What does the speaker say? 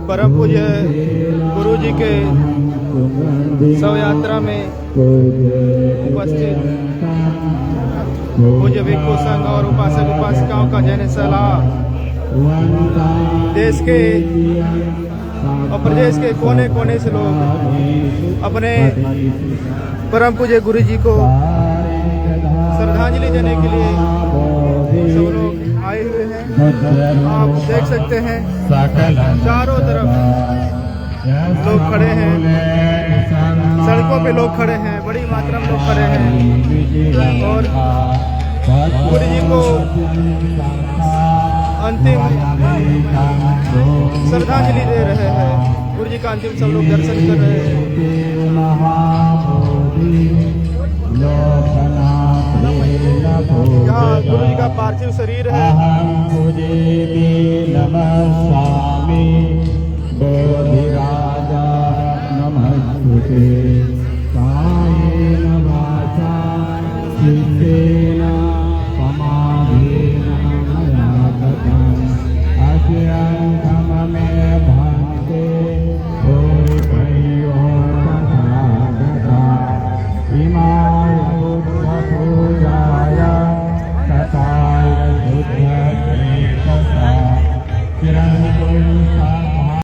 परम पूज्य गुरु जी के शव यात्रा में उपस्थित पूज्य भिक्षु संघ और उपासक उपासिकाओं का जैन सलाह देश के और प्रदेश के कोने कोने से लोग अपने परम पूज्य गुरु जी को श्रद्धांजलि देने के लिए सब लोग आए हुए हैं। आप देख सकते हैं चारों तरफ लोग खड़े हैं, सड़कों पे लोग खड़े हैं, बड़ी मात्रा में लोग खड़े हैं और गुरु जी को अंतिम श्रद्धांजलि दे रहे हैं। गुरु जी का अंतिम सब लोग दर्शन कर रहे हैं। यहाँ गुरु जी का पार्थिव शरीर है। नमस्ते